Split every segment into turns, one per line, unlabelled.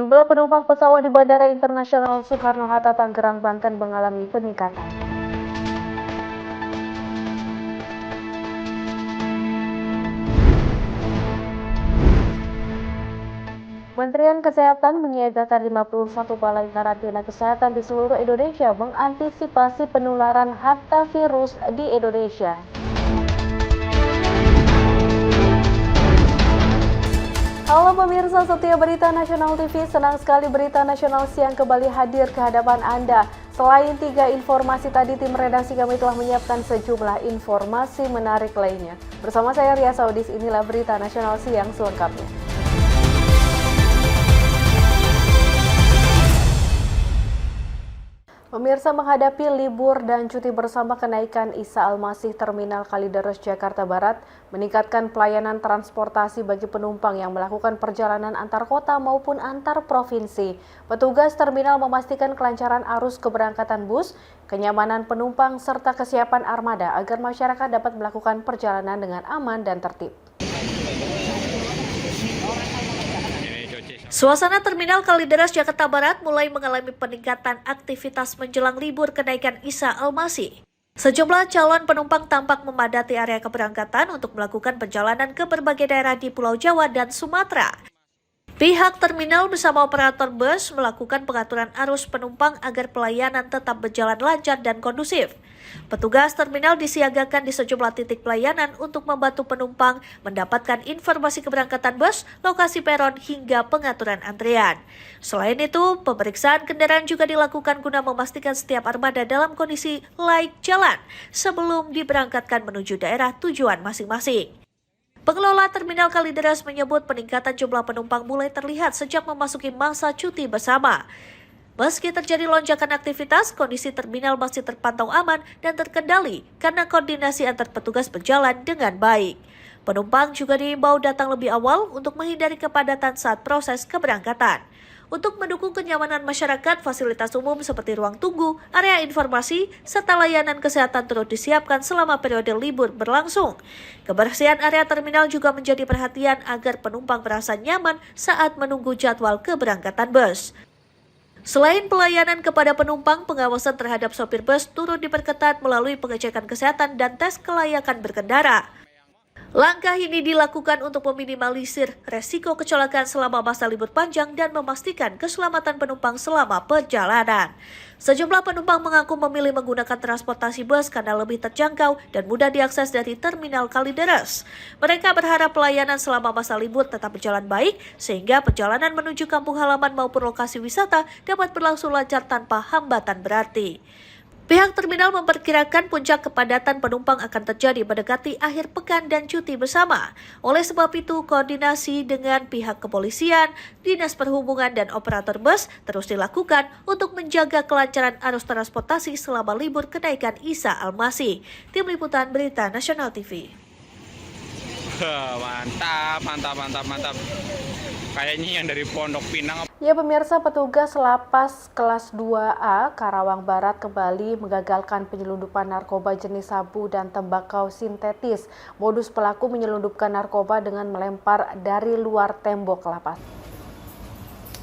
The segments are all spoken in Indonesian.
Jumlah penumpang pesawat di Bandara Internasional Soekarno-Hatta, Tangerang, Banten mengalami peningkatan. Kementerian Kesehatan menyiagakan 51 balai karantina kesehatan di seluruh Indonesia mengantisipasi penularan hantavirus di Indonesia. Halo pemirsa setia Berita Nasional TV, senang sekali Berita Nasional Siang kembali hadir ke hadapan Anda. Selain 3 informasi tadi, tim redaksi kami telah menyiapkan sejumlah informasi menarik lainnya. Bersama saya Ria Saudis, inilah Berita Nasional Siang selengkapnya. Pemirsa, menghadapi libur dan cuti bersama, kenaikan Isa Al-Masih Terminal Kalideres Jakarta Barat meningkatkan pelayanan transportasi bagi penumpang yang melakukan perjalanan antar kota maupun antar provinsi. Petugas terminal memastikan kelancaran arus keberangkatan bus, kenyamanan penumpang, serta kesiapan armada agar masyarakat dapat melakukan perjalanan dengan aman dan tertib.
Suasana Terminal Kalideres Jakarta Barat mulai mengalami peningkatan aktivitas menjelang libur kenaikan Isa Al-Masih. Sejumlah calon penumpang tampak memadati area keberangkatan untuk melakukan perjalanan ke berbagai daerah di Pulau Jawa dan Sumatera. Pihak terminal bersama operator bus melakukan pengaturan arus penumpang agar pelayanan tetap berjalan lancar dan kondusif. Petugas terminal disiagakan di sejumlah titik pelayanan untuk membantu penumpang mendapatkan informasi keberangkatan bus, lokasi peron, hingga pengaturan antrian. Selain itu, pemeriksaan kendaraan juga dilakukan guna memastikan setiap armada dalam kondisi layak jalan sebelum diberangkatkan menuju daerah tujuan masing-masing. Pengelola Terminal Kalideres menyebut peningkatan jumlah penumpang mulai terlihat sejak memasuki masa cuti bersama. Meski terjadi lonjakan aktivitas, kondisi terminal masih terpantau aman dan terkendali karena koordinasi antar petugas berjalan dengan baik. Penumpang juga diimbau datang lebih awal untuk menghindari kepadatan saat proses keberangkatan. Untuk mendukung kenyamanan masyarakat, fasilitas umum seperti ruang tunggu, area informasi, serta layanan kesehatan turut disiapkan selama periode libur berlangsung. Kebersihan area terminal juga menjadi perhatian agar penumpang merasa nyaman saat menunggu jadwal keberangkatan bus. Selain pelayanan kepada penumpang, pengawasan terhadap sopir bus turut diperketat melalui pengecekan kesehatan dan tes kelayakan berkendara. Langkah ini dilakukan untuk meminimalisir resiko kecelakaan selama masa libur panjang dan memastikan keselamatan penumpang selama perjalanan. Sejumlah penumpang mengaku memilih menggunakan transportasi bus karena lebih terjangkau dan mudah diakses dari Terminal Kalideres. Mereka berharap pelayanan selama masa libur tetap berjalan baik sehingga perjalanan menuju kampung halaman maupun lokasi wisata dapat berlangsung lancar tanpa hambatan berarti. Pihak terminal memperkirakan puncak kepadatan penumpang akan terjadi mendekati akhir pekan dan cuti bersama. Oleh sebab itu, koordinasi dengan pihak kepolisian, dinas perhubungan, dan operator bus terus dilakukan untuk menjaga kelancaran arus transportasi selama libur kenaikan Isa Al-Masih. Tim Liputan Berita Nasional TV.
Mantap. Kayaknya yang dari Pondok Pinang.
Ya pemirsa, petugas lapas kelas 2A Karawang Barat kembali menggagalkan penyelundupan narkoba jenis sabu dan tembakau sintetis. Modus pelaku menyelundupkan narkoba dengan melempar dari luar tembok lapas.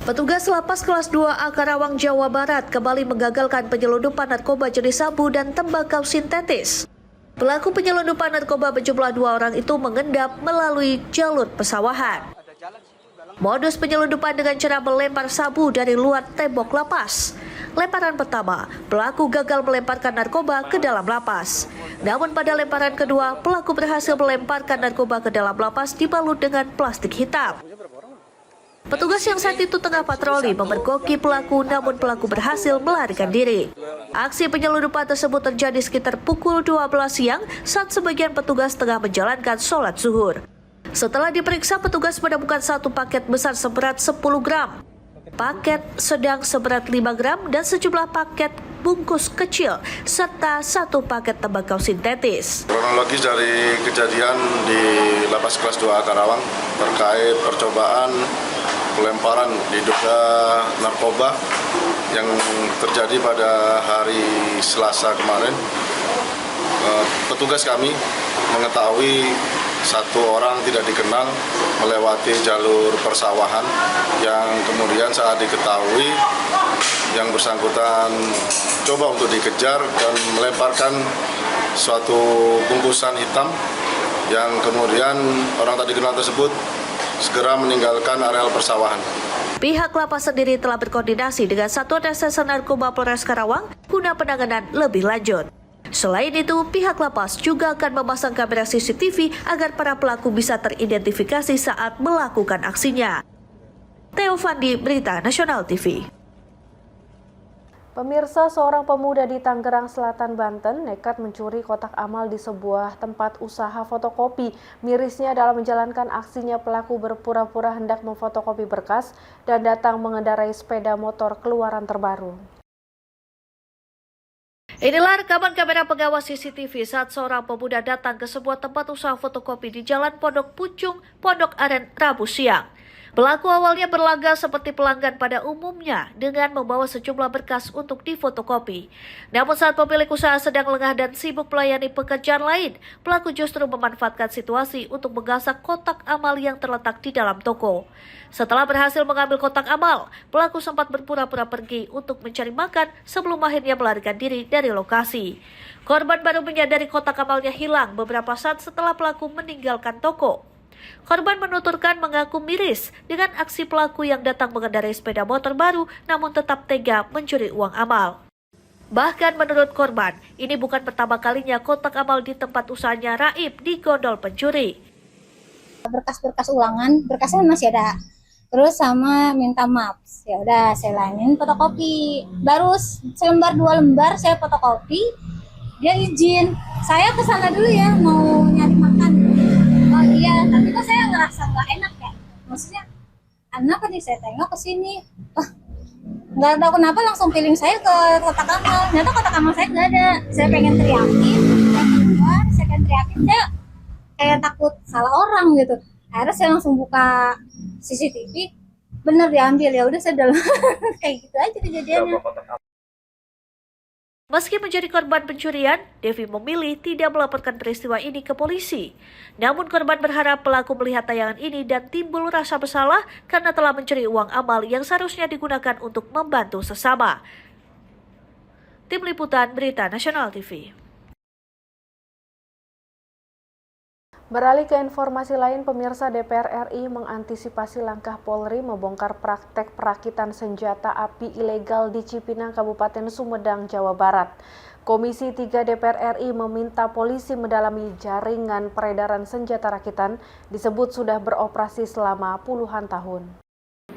Petugas lapas kelas 2A Karawang, Jawa Barat kembali menggagalkan penyelundupan narkoba jenis sabu dan tembakau sintetis. Pelaku penyelundupan narkoba berjumlah 2 orang itu mengendap melalui jalur pesawahan. Modus penyelundupan dengan cara melempar sabu dari luar tembok lapas. Lemparan pertama, pelaku gagal melemparkan narkoba ke dalam lapas. Namun pada lemparan kedua, pelaku berhasil melemparkan narkoba ke dalam lapas dibalut dengan plastik hitam. Petugas yang saat itu tengah patroli memergoki pelaku, namun pelaku berhasil melarikan diri. Aksi penyelundupan tersebut terjadi sekitar pukul 12 siang saat sebagian petugas tengah menjalankan sholat zuhur. Setelah diperiksa, petugas menemukan satu paket besar seberat 10 gram, paket sedang seberat 5 gram, dan sejumlah paket bungkus kecil, serta satu paket tembakau sintetis.
Kronologis dari kejadian di Lapas Kelas 2A Karawang terkait percobaan pelemparan diduga narkoba yang terjadi pada hari Selasa kemarin. Petugas kami mengetahui satu orang tidak dikenal melewati jalur persawahan yang kemudian saat diketahui yang bersangkutan coba untuk dikejar dan melemparkan suatu bungkusan hitam yang kemudian orang tak dikenal tersebut segera meninggalkan areal persawahan.
Pihak lapas sendiri telah berkoordinasi dengan Satuan Reserse Narkoba Polres Karawang guna penanganan lebih lanjut. Selain itu, pihak lapas juga akan memasang kamera CCTV agar para pelaku bisa teridentifikasi saat melakukan aksinya. Theo Fandi, Berita Nasional TV.
Pemirsa, seorang pemuda di Tangerang Selatan, Banten nekat mencuri kotak amal di sebuah tempat usaha fotokopi. Mirisnya dalam menjalankan aksinya, pelaku berpura-pura hendak memfotokopi berkas dan datang mengendarai sepeda motor keluaran terbaru.
Inilah rekaman kamera pengawas CCTV saat seorang pemuda datang ke sebuah tempat usaha fotokopi di Jalan Pondok Pucung, Pondok Aren, Rabu siang. Pelaku awalnya berlagak seperti pelanggan pada umumnya dengan membawa sejumlah berkas untuk difotokopi. Namun saat pemilik usaha sedang lengah dan sibuk melayani pekerjaan lain, pelaku justru memanfaatkan situasi untuk menggasak kotak amal yang terletak di dalam toko. Setelah berhasil mengambil kotak amal, pelaku sempat berpura-pura pergi untuk mencari makan sebelum akhirnya melarikan diri dari lokasi. Korban baru menyadari kotak amalnya hilang beberapa saat setelah pelaku meninggalkan toko. Korban menuturkan mengaku miris dengan aksi pelaku yang datang mengendarai sepeda motor baru namun tetap tega mencuri uang amal. Bahkan menurut korban, ini bukan pertama kalinya kotak amal di tempat usahanya Raib digondol pencuri.
Berkas-berkas ulangan, berkasnya masih ada. Terus sama minta maaf. Ya udah saya layanin fotokopi. Baru selembar 2 lembar saya fotokopi. Dia izin. Saya ke sana dulu ya mau nyari makan. Oh iya, tapi kok saya ngerasa nggak enak ya. Maksudnya, kenapa nih saya tengok ke sini? Nggak tahu kenapa langsung feeling saya ke kotak amal. Ternyata kotak amal saya nggak ada. Saya pengen teriakin, saya pengen teriakin, saya kayak takut salah orang gitu. Akhirnya saya langsung buka CCTV, bener diambil, ya udah saya dalam kayak gitu aja kejadiannya.
Meski menjadi korban pencurian, Devi memilih tidak melaporkan peristiwa ini ke polisi. Namun korban berharap pelaku melihat tayangan ini dan timbul rasa bersalah karena telah mencuri uang amal yang seharusnya digunakan untuk membantu sesama. Tim Liputan Berita Nasional TV.
Beralih ke informasi lain, pemirsa, DPR RI mengantisipasi langkah Polri membongkar praktek perakitan senjata api ilegal di Cipinang, Kabupaten Sumedang, Jawa Barat. Komisi 3 DPR RI meminta polisi mendalami jaringan peredaran senjata rakitan disebut sudah beroperasi selama puluhan tahun.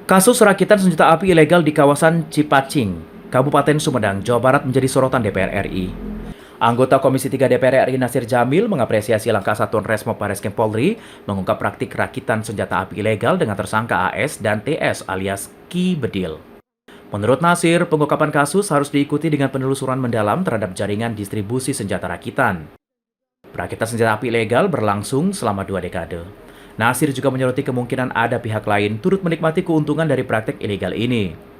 Kasus rakitan senjata api ilegal di kawasan Cipacing, Kabupaten Sumedang, Jawa Barat menjadi sorotan DPR RI. Anggota Komisi 3 DPR RI Nasir Jamil mengapresiasi langkah Satuan Resmo Barreskrim Polri mengungkap praktik rakitan senjata api ilegal dengan tersangka AS dan TS alias Ki Bedil. Menurut Nasir, pengungkapan kasus harus diikuti dengan penelusuran mendalam terhadap jaringan distribusi senjata rakitan. Perakitan senjata api ilegal berlangsung selama 2 dekade. Nasir juga menyoroti kemungkinan ada pihak lain turut menikmati keuntungan dari praktik ilegal ini.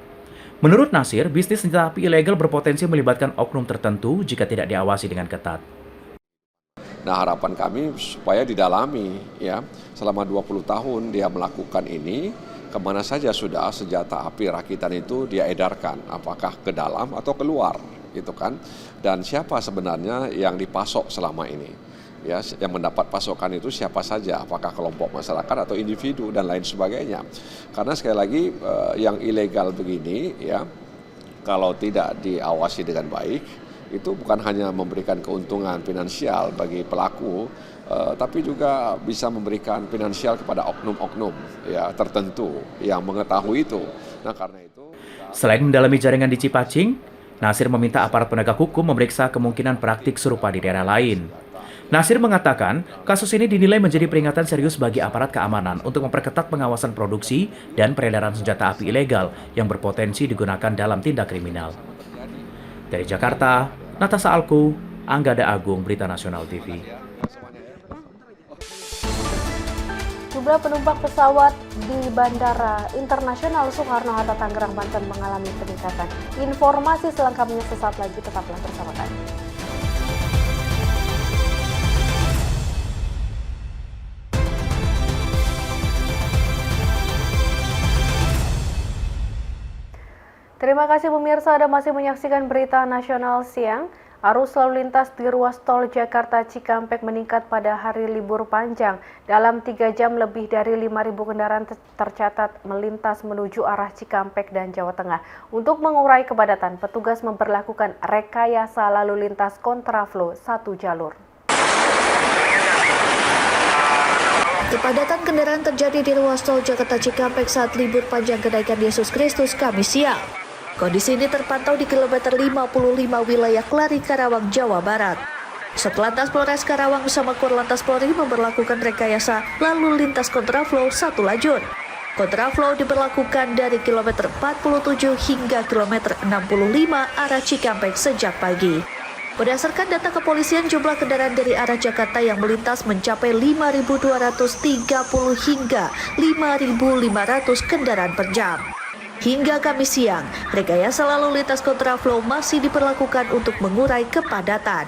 Menurut Nasir, bisnis senjata api ilegal berpotensi melibatkan oknum tertentu jika tidak diawasi dengan ketat.
Nah, harapan kami supaya didalami ya, selama 20 tahun dia melakukan ini, kemana saja sudah senjata api rakitan itu dia edarkan, apakah ke dalam atau keluar, gitu kan? Dan siapa sebenarnya yang dipasok selama ini? Ya, yang mendapat pasokan itu siapa saja, apakah kelompok masyarakat atau individu dan lain sebagainya. Karena sekali lagi yang ilegal begini ya, kalau tidak diawasi dengan baik, itu bukan hanya memberikan keuntungan finansial bagi pelaku, tapi juga bisa memberikan finansial kepada oknum-oknum ya tertentu yang mengetahui itu. Nah, karena itu
selain mendalami jaringan di Cipacing, Nasir meminta aparat penegak hukum memeriksa kemungkinan praktik serupa di daerah lain. Nasir mengatakan, kasus ini dinilai menjadi peringatan serius bagi aparat keamanan untuk memperketat pengawasan produksi dan peredaran senjata api ilegal yang berpotensi digunakan dalam tindak kriminal. Dari Jakarta, Natasha Alku, Anggada Agung, Berita Nasional TV.
Jumlah penumpang pesawat di Bandara Internasional Soekarno-Hatta, Tangerang, Banten mengalami peningkatan. Informasi selengkapnya sesaat lagi, tetaplah bersama kami. Terima kasih pemirsa, Anda masih menyaksikan berita nasional siang. Arus lalu lintas di ruas tol Jakarta Cikampek meningkat pada hari libur panjang. Dalam 3 jam lebih dari 5.000 kendaraan tercatat melintas menuju arah Cikampek dan Jawa Tengah. Untuk mengurai kepadatan, petugas memperlakukan rekayasa lalu lintas kontraflow 1 jalur.
Kepadatan kendaraan terjadi di ruas tol Jakarta Cikampek saat libur panjang kenaikan Yesus Kristus Kamis siang. Kondisi ini terpantau di kilometer 55 wilayah Kelari, Karawang, Jawa Barat. Satlantas Polres Karawang bersama Korlantas Polri memberlakukan rekayasa lalu lintas kontraflow 1 lajur. Kontraflow diberlakukan dari kilometer 47 hingga kilometer 65 arah Cikampek sejak pagi. Berdasarkan data kepolisian, jumlah kendaraan dari arah Jakarta yang melintas mencapai 5.230 hingga 5.500 kendaraan per jam. Hingga Kamis siang, rekayasa lalu lintas kontraflow masih diberlakukan untuk mengurai kepadatan.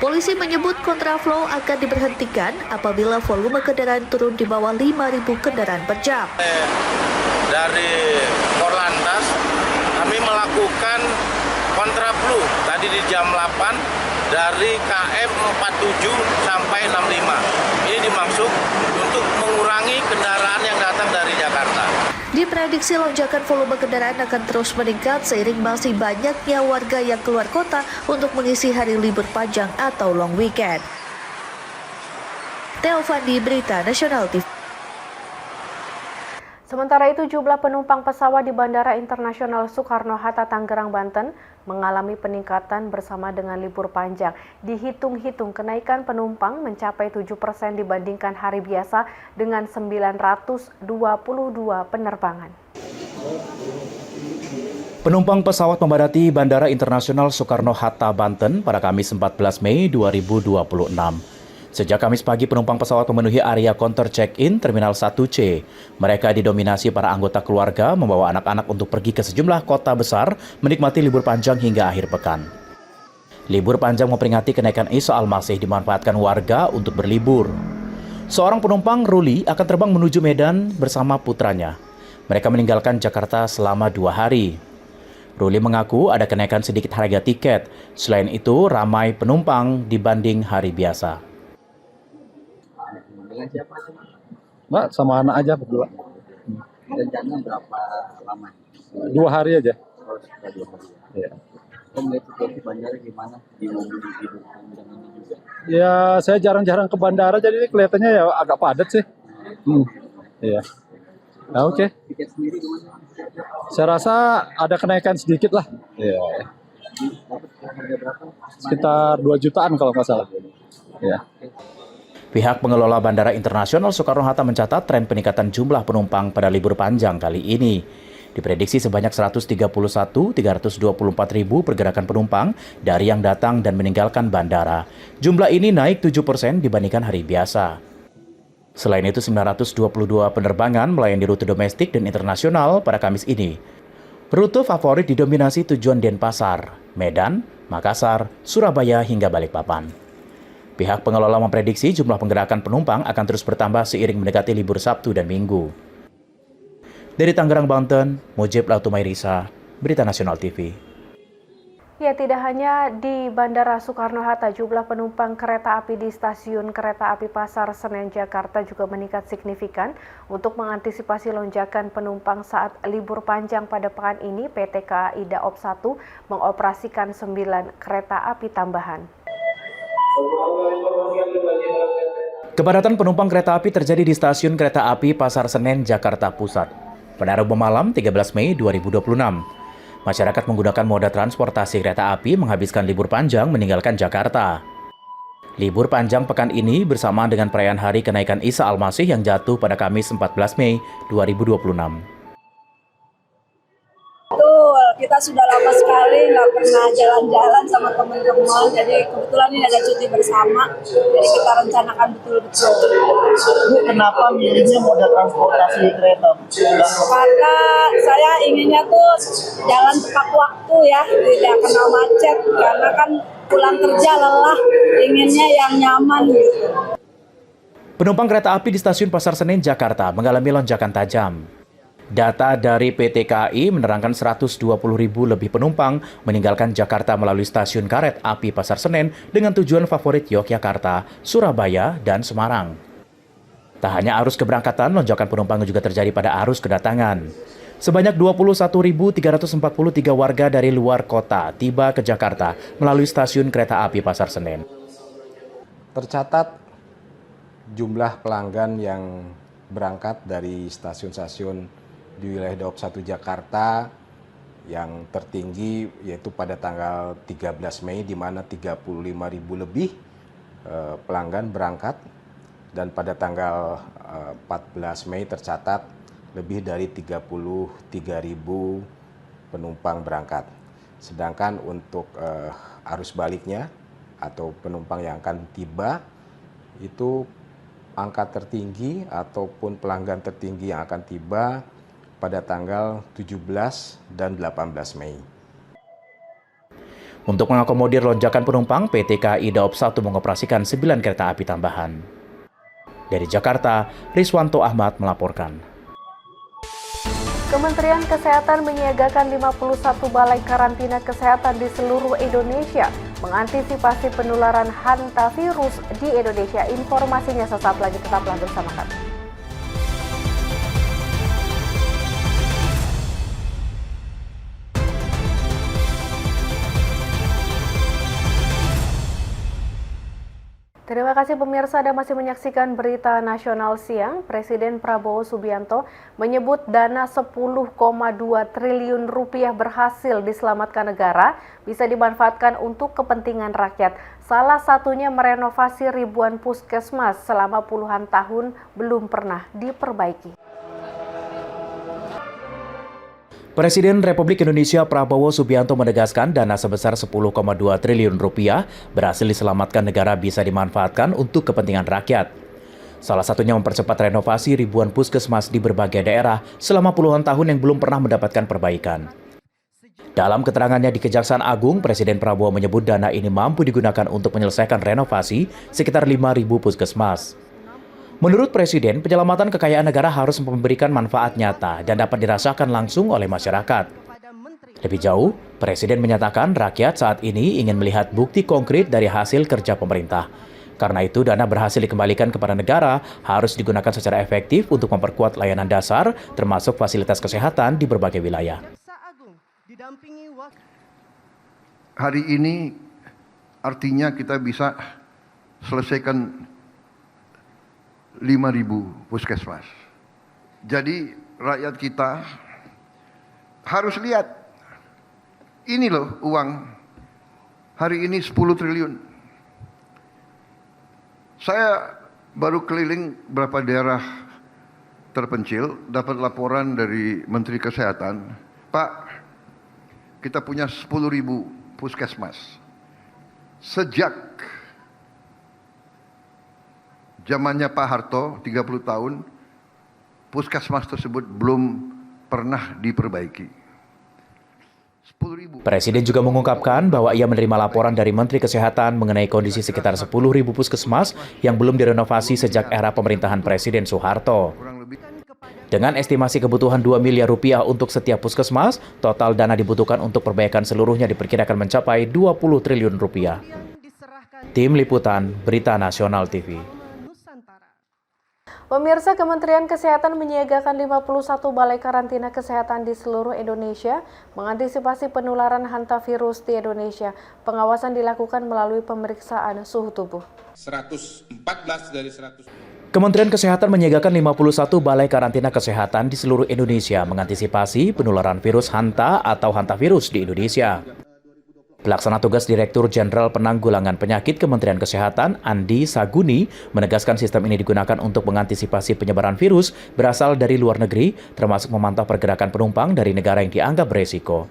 Polisi menyebut kontraflow akan diberhentikan apabila volume kendaraan turun di bawah 5.000 kendaraan per jam.
Dari Korlantas, kami melakukan kontraflow tadi di jam 8 dari KM 47 sampai 65. Ini dimaksud untuk mengurangi kendaraan yang datang dari Jakarta.
Diprediksi lonjakan volume kendaraan akan terus meningkat seiring masih banyaknya warga yang keluar kota untuk mengisi hari libur panjang atau long weekend. Theo Fandi, Berita Nasional TV.
Sementara itu, jumlah penumpang pesawat di Bandara Internasional Soekarno-Hatta, Tangerang, Banten mengalami peningkatan bersama dengan libur panjang. Dihitung-hitung, kenaikan penumpang mencapai 7% dibandingkan hari biasa dengan 922 penerbangan.
Penumpang pesawat memadati Bandara Internasional Soekarno-Hatta, Banten pada Kamis 14 Mei 2026. Sejak Kamis pagi, penumpang pesawat memenuhi area counter check-in Terminal 1C. Mereka didominasi para anggota keluarga membawa anak-anak untuk pergi ke sejumlah kota besar menikmati libur panjang hingga akhir pekan. Libur panjang memperingati kenaikan Isa Al-Masih dimanfaatkan warga untuk berlibur. Seorang penumpang, Ruli, akan terbang menuju Medan bersama putranya. Mereka meninggalkan Jakarta selama 2 hari. Ruli mengaku ada kenaikan sedikit harga tiket. Selain itu, ramai penumpang dibanding hari biasa.
Mbak, sama anak aja berdua.
Rencana berapa lama?
2 hari aja.
Ya. Melihat situasi bandara gimana di mobil hidup panjang ini juga?
Ya, saya jarang-jarang ke bandara, jadi ini kelihatannya ya agak padat sih. Iya. Nah, oke.
Tiket sendiri gimana?
Saya rasa ada kenaikan sedikit lah. Iya.
Dapat harga berapa?
Sekitar 2 jutaan kalau nggak salah. Iya.
Pihak pengelola Bandara Internasional Soekarno-Hatta mencatat tren peningkatan jumlah penumpang pada libur panjang kali ini. Diprediksi sebanyak 131.324.000 pergerakan penumpang dari yang datang dan meninggalkan bandara. Jumlah ini naik 7% dibandingkan hari biasa. Selain itu, 922 penerbangan melayani rute domestik dan internasional pada Kamis ini. Rute favorit didominasi tujuan Denpasar, Medan, Makassar, Surabaya hingga Balikpapan. Pihak pengelola memprediksi jumlah pergerakan penumpang akan terus bertambah seiring mendekati libur Sabtu dan Minggu. Dari Tangerang, Banten, Mujib Lautumairisa, Berita Nasional TV.
Ya, tidak hanya di Bandara Soekarno-Hatta, jumlah penumpang kereta api di stasiun kereta api Pasar Senen, Jakarta juga meningkat signifikan. Untuk mengantisipasi lonjakan penumpang saat libur panjang pada pekan ini, PT KAI Daop 1 mengoperasikan 9 kereta api tambahan.
Kepadatan penumpang kereta api terjadi di stasiun kereta api Pasar Senen, Jakarta Pusat pada Rabu malam 13 Mei 2026. Masyarakat menggunakan moda transportasi kereta api menghabiskan libur panjang meninggalkan Jakarta. Libur panjang pekan ini bersamaan dengan perayaan hari kenaikan Isa Al-Masih yang jatuh pada Kamis 14 Mei 2026.
Betul, kita sudah lama sekali nggak pernah jalan-jalan sama teman-teman, jadi kebetulan ini ada cuti bersama, jadi kita rencanakan betul-betul.
Bu, kenapa milihnya moda transportasi kereta?
Karena saya inginnya tuh jalan tepat waktu ya, tidak kena macet, karena kan pulang kerja lelah, inginnya yang nyaman gitu.
Penumpang kereta api di stasiun Pasar Senen, Jakarta mengalami lonjakan tajam. Data dari PT KAI menerangkan 120.000 lebih penumpang meninggalkan Jakarta melalui stasiun Karet Api Pasar Senen dengan tujuan favorit Yogyakarta, Surabaya, dan Semarang. Tak hanya arus keberangkatan, lonjakan penumpang juga terjadi pada arus kedatangan. Sebanyak 21.343 warga dari luar kota tiba ke Jakarta melalui stasiun Kereta Api Pasar Senen.
Tercatat jumlah pelanggan yang berangkat dari stasiun-stasiun di wilayah Daob 1 Jakarta yang tertinggi yaitu pada tanggal 13 Mei di mana 35.000 lebih pelanggan berangkat, dan pada tanggal 14 Mei tercatat lebih dari 33.000 penumpang berangkat. Sedangkan untuk arus baliknya atau penumpang yang akan tiba itu angka tertinggi ataupun pelanggan tertinggi yang akan tiba pada tanggal 17 dan 18 Mei.
Untuk mengakomodir lonjakan penumpang, PT KAI Daob 1 mengoperasikan 9 kereta api tambahan. Dari Jakarta, Riswanto Ahmad melaporkan.
Kementerian Kesehatan menyiagakan 51 balai karantina kesehatan di seluruh Indonesia mengantisipasi penularan hantavirus di Indonesia. Informasinya sesaat lagi, tetaplah bersama kami. Terima kasih pemirsa, Anda masih menyaksikan Berita Nasional Siang. Presiden Prabowo Subianto menyebut dana 10,2 triliun rupiah berhasil diselamatkan negara bisa dimanfaatkan untuk kepentingan rakyat. Salah satunya merenovasi ribuan puskesmas selama puluhan tahun belum pernah diperbaiki.
Presiden Republik Indonesia Prabowo Subianto menegaskan dana sebesar 10,2 triliun rupiah berhasil diselamatkan negara bisa dimanfaatkan untuk kepentingan rakyat. Salah satunya mempercepat renovasi ribuan puskesmas di berbagai daerah selama puluhan tahun yang belum pernah mendapatkan perbaikan. Dalam keterangannya di Kejaksaan Agung, Presiden Prabowo menyebut dana ini mampu digunakan untuk menyelesaikan renovasi sekitar 5.000 puskesmas. Menurut Presiden, penyelamatan kekayaan negara harus memberikan manfaat nyata dan dapat dirasakan langsung oleh masyarakat. Lebih jauh, Presiden menyatakan rakyat saat ini ingin melihat bukti konkret dari hasil kerja pemerintah. Karena itu, dana berhasil dikembalikan kepada negara harus digunakan secara efektif untuk memperkuat layanan dasar, termasuk fasilitas kesehatan di berbagai wilayah.
Hari ini artinya kita bisa selesaikan 5.000 puskesmas. Jadi rakyat kita harus lihat, ini loh uang hari ini 10 triliun. Saya baru keliling beberapa daerah terpencil, dapat laporan dari Menteri Kesehatan, Pak, kita punya 10.000 puskesmas. Sejak zamannya Pak Harto, 30 tahun, puskesmas tersebut belum pernah diperbaiki. 10.000.
Presiden juga mengungkapkan bahwa ia menerima laporan dari Menteri Kesehatan mengenai kondisi sekitar 10.000 puskesmas yang belum direnovasi sejak era pemerintahan Presiden Soeharto. Dengan estimasi kebutuhan 2 miliar rupiah untuk setiap puskesmas, total dana dibutuhkan untuk perbaikan seluruhnya diperkirakan mencapai 20 triliun rupiah. Tim Liputan Berita Nasional TV.
Pemirsa, Kementerian Kesehatan menyiagakan 51 balai karantina kesehatan di seluruh Indonesia mengantisipasi penularan hantavirus di Indonesia. Pengawasan dilakukan melalui pemeriksaan suhu tubuh.
114 dari 100.
Kementerian Kesehatan menyiagakan 51 balai karantina kesehatan di seluruh Indonesia mengantisipasi penularan virus hanta atau hantavirus di Indonesia. Pelaksana tugas Direktur Jenderal Penanggulangan Penyakit Kementerian Kesehatan, Andi Saguni, menegaskan sistem ini digunakan untuk mengantisipasi penyebaran virus berasal dari luar negeri, termasuk memantau pergerakan penumpang dari negara yang dianggap beresiko.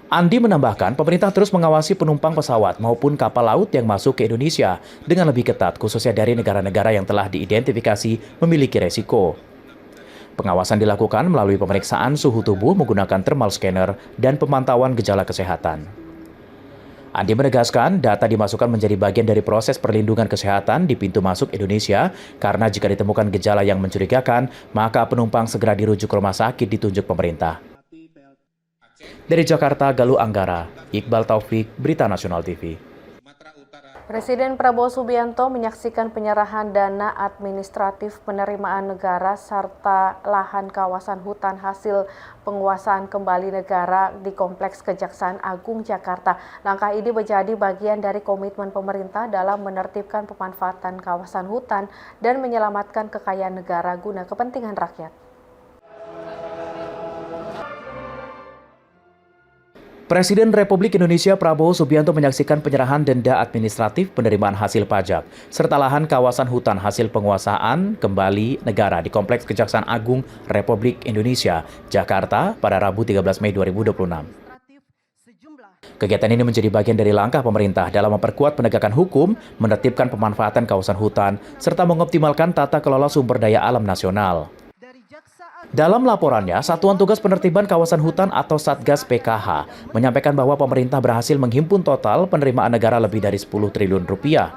Andi menambahkan, pemerintah terus mengawasi penumpang pesawat maupun kapal laut yang masuk ke Indonesia dengan lebih ketat, khususnya dari negara-negara yang telah diidentifikasi memiliki resiko. Pengawasan dilakukan melalui pemeriksaan suhu tubuh menggunakan thermal scanner dan pemantauan gejala kesehatan. Andi menegaskan data dimasukkan menjadi bagian dari proses perlindungan kesehatan di pintu masuk Indonesia karena jika ditemukan gejala yang mencurigakan, maka penumpang segera dirujuk ke rumah sakit ditunjuk pemerintah. Dari Jakarta, Galuh Anggara, Iqbal Taufik, Berita Nasional TV.
Presiden Prabowo Subianto menyaksikan penyerahan dana administratif penerimaan negara serta lahan kawasan hutan hasil penguasaan kembali negara di Kompleks Kejaksaan Agung Jakarta. Langkah ini menjadi bagian dari komitmen pemerintah dalam menertibkan pemanfaatan kawasan hutan dan menyelamatkan kekayaan negara guna kepentingan rakyat.
Presiden Republik Indonesia Prabowo Subianto menyaksikan penyerahan denda administratif penerimaan hasil pajak serta lahan kawasan hutan hasil penguasaan kembali negara di Kompleks Kejaksaan Agung Republik Indonesia, Jakarta pada Rabu 13 Mei 2026. Kegiatan ini menjadi bagian dari langkah pemerintah dalam memperkuat penegakan hukum, menertibkan pemanfaatan kawasan hutan, serta mengoptimalkan tata kelola sumber daya alam nasional. Dalam laporannya, Satuan Tugas Penertiban Kawasan Hutan atau Satgas PKH menyampaikan bahwa pemerintah berhasil menghimpun total penerimaan negara lebih dari 10 triliun rupiah.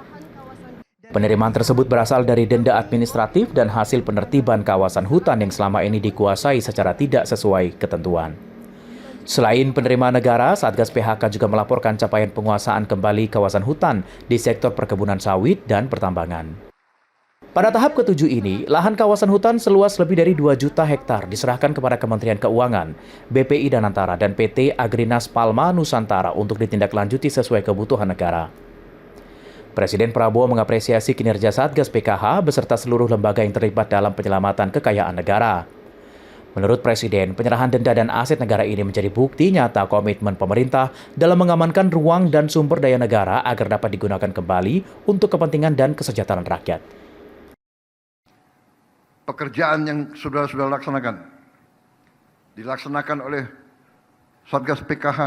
Penerimaan tersebut berasal dari denda administratif dan hasil penertiban kawasan hutan yang selama ini dikuasai secara tidak sesuai ketentuan. Selain penerimaan negara, Satgas PHK juga melaporkan capaian penguasaan kembali kawasan hutan di sektor perkebunan sawit dan pertambangan. Pada tahap ke-7 ini, lahan kawasan hutan seluas lebih dari 2 juta hektar diserahkan kepada Kementerian Keuangan, BPI Danantara, dan PT Agrinas Palma Nusantara untuk ditindaklanjuti sesuai kebutuhan negara. Presiden Prabowo mengapresiasi kinerja Satgas PKH beserta seluruh lembaga yang terlibat dalam penyelamatan kekayaan negara. Menurut Presiden, penyerahan denda dan aset negara ini menjadi bukti nyata komitmen pemerintah dalam mengamankan ruang dan sumber daya negara agar dapat digunakan kembali untuk kepentingan dan kesejahteraan rakyat.
Pekerjaan yang sudah dilaksanakan oleh Satgas PKH,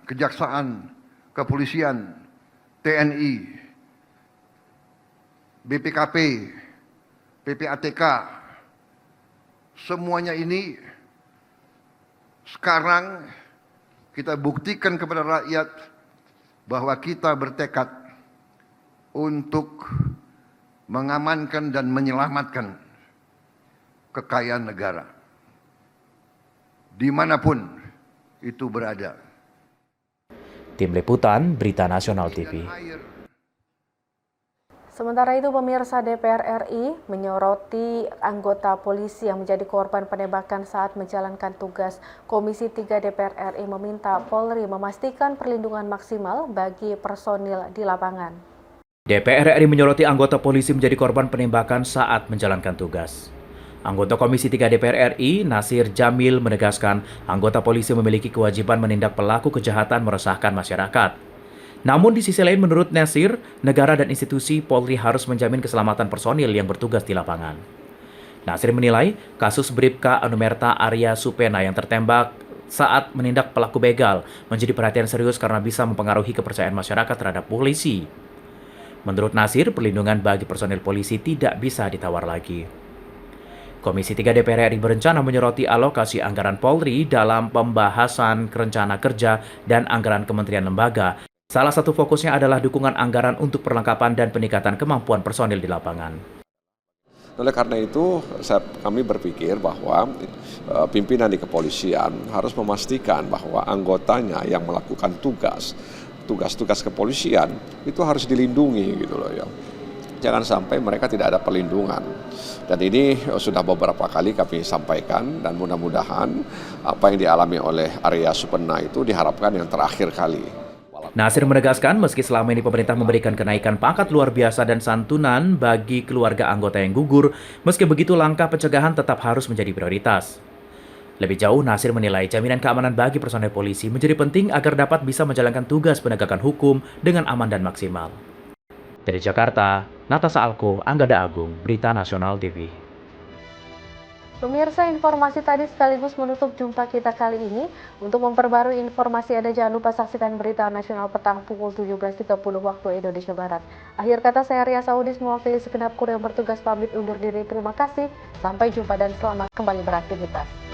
Kejaksaan, Kepolisian, TNI, BPKP, PPATK, semuanya ini sekarang kita buktikan kepada rakyat bahwa kita bertekad untuk mengamankan dan menyelamatkan kekayaan negara dimanapun itu berada.
Tim Liputan Berita Nasional TV.
Sementara itu, pemirsa, DPR RI menyoroti anggota polisi yang menjadi korban penembakan saat menjalankan tugas. Komisi 3 DPR RI meminta Polri memastikan perlindungan maksimal bagi personil di lapangan.
DPR RI menyoroti anggota polisi menjadi korban penembakan saat menjalankan tugas. Anggota Komisi 3 DPR RI, Nasir Jamil, menegaskan anggota polisi memiliki kewajiban menindak pelaku kejahatan meresahkan masyarakat. Namun di sisi lain menurut Nasir, negara dan institusi Polri harus menjamin keselamatan personil yang bertugas di lapangan. Nasir menilai kasus Bribka Anumerta Arya Supena yang tertembak saat menindak pelaku begal menjadi perhatian serius karena bisa mempengaruhi kepercayaan masyarakat terhadap polisi. Menurut Nasir, perlindungan bagi personil polisi tidak bisa ditawar lagi. Komisi 3 DPR RI berencana menyoroti alokasi anggaran Polri dalam pembahasan rencana kerja dan anggaran kementerian lembaga. Salah satu fokusnya adalah dukungan anggaran untuk perlengkapan dan peningkatan kemampuan personil di lapangan.
Oleh karena itu, kami berpikir bahwa pimpinan di kepolisian harus memastikan bahwa anggotanya yang melakukan tugas kepolisian itu harus dilindungi gitu loh ya. Jangan sampai mereka tidak ada perlindungan. Dan ini sudah beberapa kali kami sampaikan dan mudah-mudahan apa yang dialami oleh Arya Supena itu diharapkan yang terakhir kali.
Nasir menegaskan meski selama ini pemerintah memberikan kenaikan pangkat luar biasa dan santunan bagi keluarga anggota yang gugur, meski begitu langkah pencegahan tetap harus menjadi prioritas. Lebih jauh, Nasir menilai jaminan keamanan bagi personel polisi menjadi penting agar dapat bisa menjalankan tugas penegakan hukum dengan aman dan maksimal. Dari Jakarta, Natasha Alko, Anggada Agung, Berita Nasional TV.
Pemirsa, informasi tadi sekaligus menutup jumpa kita kali ini. Untuk memperbarui informasi Anda jangan lupa saksikan Berita Nasional petang pukul 17.30 waktu Indonesia Barat. Akhir kata, saya Ria Saudis mewakili segenap kru yang bertugas pamit undur diri. Terima kasih, sampai jumpa dan selamat kembali beraktivitas.